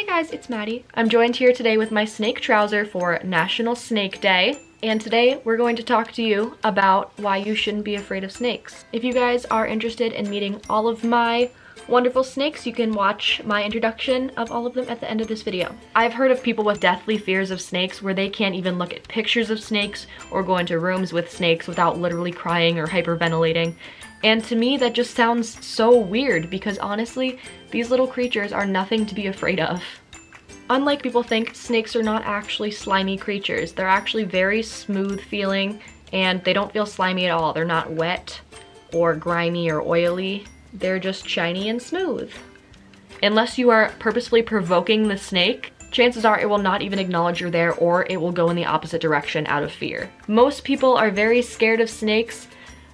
Hey guys, it's Maddie. I'm joined here today with my snake trouser for National Snake Day. And today we're going to talk to you about why you shouldn't be afraid of snakes. If you guys are interested in meeting all of my wonderful snakes, you can watch my introduction of all of them at the end of this video. I've heard of people with deathly fears of snakes where they can't even look at pictures of snakes or go into rooms with snakes without literally crying or hyperventilating. And to me, that just sounds so weird because honestly, these little creatures are nothing to be afraid of. Unlike people think, snakes are not actually slimy creatures. They're actually very smooth feeling and they don't feel slimy at all. They're not wet or grimy or oily. They're just shiny and smooth. Unless you are purposefully provoking the snake, chances are it will not even acknowledge you're there or it will go in the opposite direction out of fear. Most people are very scared of snakes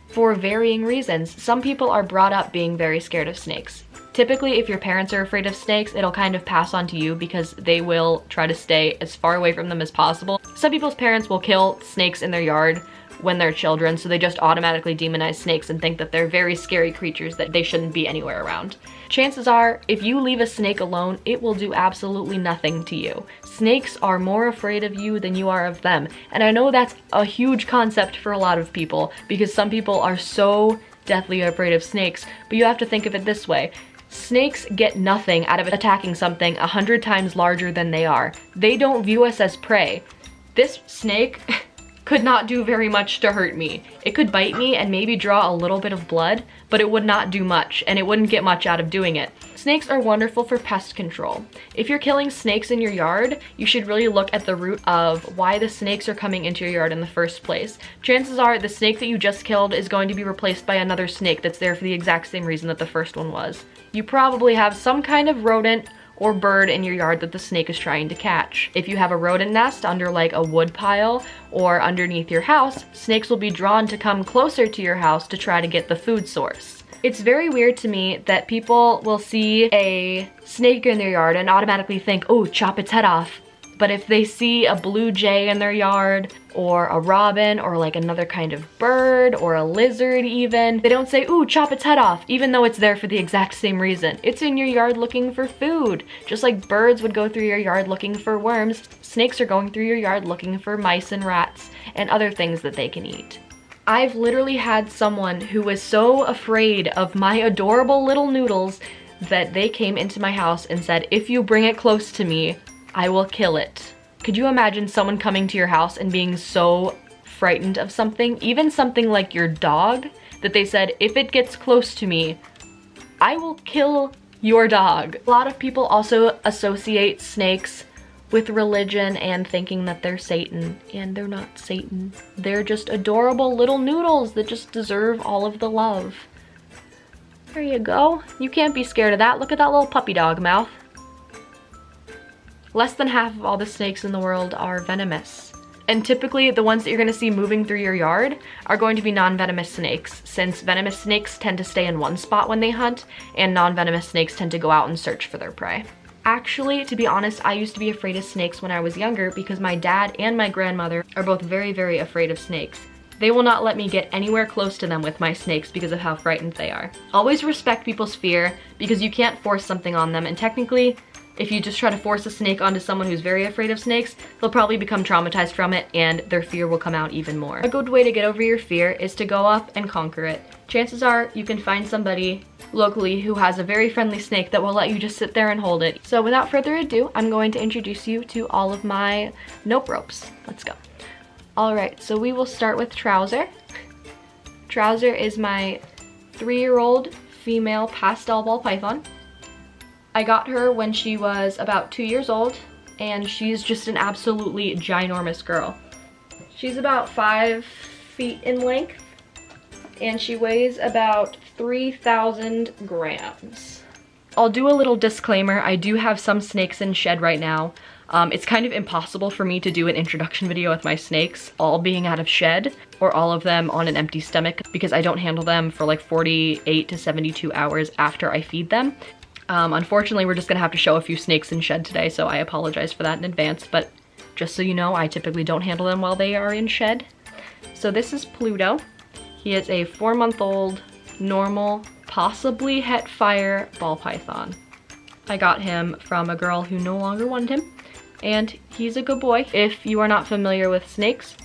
for varying reasons. Some people are brought up being very scared of snakes. Typically, if your parents are afraid of snakes, it'll kind of pass on to you because they will try to stay as far away from them as possible. Some people's parents will kill snakes in their yard when they're children, so they just automatically demonize snakes and think that they're very scary creatures that they shouldn't be anywhere around. Chances are, if you leave a snake alone, it will do absolutely nothing to you. Snakes are more afraid of you than you are of them. And I know that's a huge concept for a lot of people because some people are so deathly afraid of snakes, but you have to think of it this way. Snakes get nothing out of attacking something 100 times larger than they are. They don't view us as prey. This snake could not do very much to hurt me. It could bite me and maybe draw a little bit of blood, but it would not do much, and it wouldn't get much out of doing it. Snakes are wonderful for pest control. If you're killing snakes in your yard, you should really look at the root of why the snakes are coming into your yard in the first place. Chances are the snake that you just killed is going to be replaced by another snake that's there for the exact same reason that the first one was. You probably have some kind of rodent or bird in your yard that the snake is trying to catch. If you have a rodent nest under like a wood pile or underneath your house, snakes will be drawn to come closer to your house to try to get the food source. It's very weird to me that people will see a snake in their yard and automatically think, oh, chop its head off. But if they see a blue jay in their yard, or a robin, or like another kind of bird, or a lizard even, they don't say, ooh, chop its head off, even though it's there for the exact same reason. It's in your yard looking for food. Just like birds would go through your yard looking for worms, snakes are going through your yard looking for mice and rats, and other things that they can eat. I've literally had someone who was so afraid of my adorable little Noodles that they came into my house and said, if you bring it close to me, I will kill it. Could you imagine someone coming to your house and being so frightened of something, even something like your dog, that they said, if it gets close to me, I will kill your dog. A lot of people also associate snakes with religion and thinking that they're Satan, and they're not Satan. They're just adorable little noodles that just deserve all of the love. There you go. You can't be scared of that. Look at that little puppy dog mouth. Less than half of all the snakes in the world are venomous. And typically the ones that you're gonna see moving through your yard are going to be non-venomous snakes, since venomous snakes tend to stay in one spot when they hunt, and non-venomous snakes tend to go out and search for their prey. Actually, to be honest, I used to be afraid of snakes when I was younger because my dad and my grandmother are both very, very afraid of snakes. They will not let me get anywhere close to them with my snakes because of how frightened they are. Always respect people's fear because you can't force something on them, and technically, if you just try to force a snake onto someone who's very afraid of snakes, they'll probably become traumatized from it and their fear will come out even more. A good way to get over your fear is to go up and conquer it. Chances are you can find somebody locally who has a very friendly snake that will let you just sit there and hold it. So without further ado, I'm going to introduce you to all of my nope ropes. Let's go. Alright, so we will start with Trouser. Trouser is my 3-year-old female pastel ball python. I got her when she was about 2 years old, and she's just an absolutely ginormous girl. She's about 5 feet in length, and she weighs about 3,000 grams. I'll do a little disclaimer. I do have some snakes in shed right now. It's kind of impossible for me to do an introduction video with my snakes all being out of shed or all of them on an empty stomach because I don't handle them for like 48 to 72 hours after I feed them. Unfortunately, we're just gonna have to show a few snakes in shed today, so I apologize for that in advance, but just so you know, I typically don't handle them while they are in shed. So this is Pluto. He is a 4-month-old, normal, possibly het fire ball python. I got him from a girl who no longer wanted him, and he's a good boy. If you are not familiar with snakes,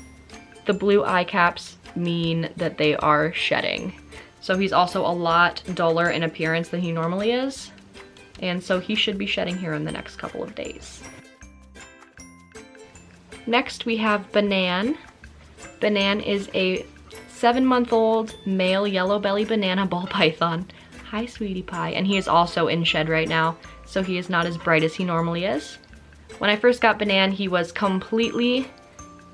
the blue eye caps mean that they are shedding. So he's also a lot duller in appearance than he normally is, and so he should be shedding here in the next couple of days. Next we have Banan. Banan is a 7-month-old male yellow belly banana ball python. Hi, sweetie pie. And he is also in shed right now, so he is not as bright as he normally is. When I first got Banan, he was completely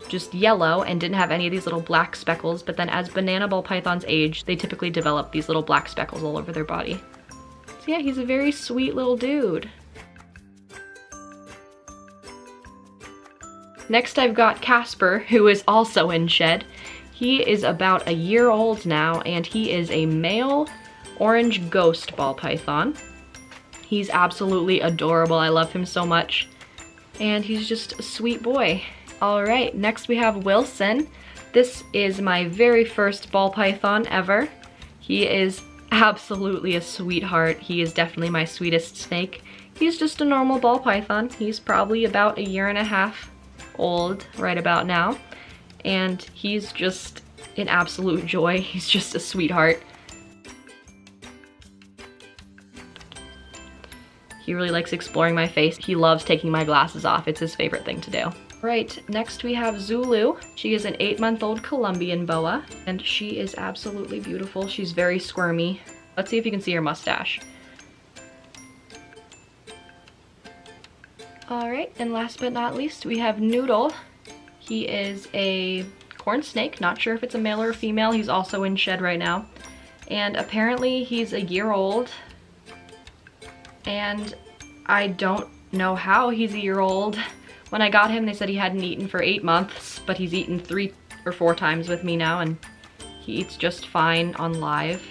just yellow and didn't have any of these little black speckles, but then as banana ball pythons age, they typically develop these little black speckles all over their body. So yeah, he's a very sweet little dude. Next I've got Casper, who is also in shed. He is about a year old now, and he is a male orange ghost ball python. He's absolutely adorable. I love him so much. And he's just a sweet boy. All right, next we have Wilson. This is my very first ball python ever. He is absolutely a sweetheart. He is definitely my sweetest snake. He's just a normal ball python. He's probably about a year and a half old right about now. And he's just an absolute joy. He's just a sweetheart. He really likes exploring my face. He loves taking my glasses off. It's his favorite thing to do. Right, next we have Zulu. She is an 8-month-old Colombian boa, and she is absolutely beautiful. She's very squirmy. Let's see if you can see her mustache. All right, and last but not least, we have Noodle. He is a corn snake. Not sure if it's a male or a female. He's also in shed right now. And apparently he's a year old. And I don't know how he's a year old. When I got him, they said he hadn't eaten for 8 months, but he's eaten 3 or 4 times with me now, and he eats just fine on live.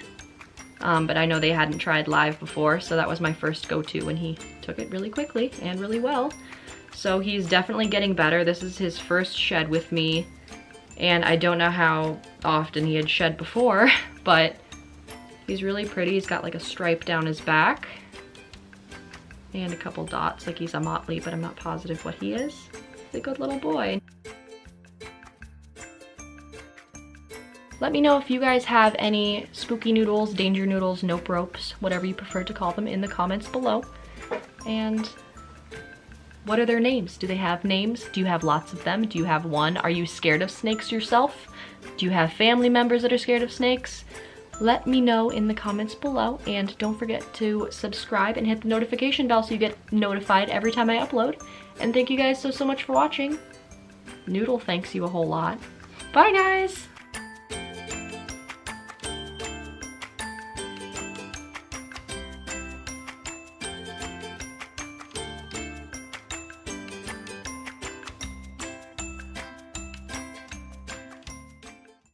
But I know they hadn't tried live before, so that was my first go-to, and he took it really quickly and really well. So he's definitely getting better. This is his first shed with me, and I don't know how often he had shed before, but he's really pretty. He's got like a stripe down his back and a couple dots, like he's a motley, but I'm not positive what he is. He's a good little boy. Let me know if you guys have any spooky noodles, danger noodles, nope ropes, whatever you prefer to call them, in the comments below. And what are their names? Do they have names? Do you have lots of them? Do you have one? Are you scared of snakes yourself? Do you have family members that are scared of snakes? Let me know in the comments below, and don't forget to subscribe and hit the notification bell so you get notified every time I upload. And thank you guys so much for watching. Noodle thanks you a whole lot. Bye guys!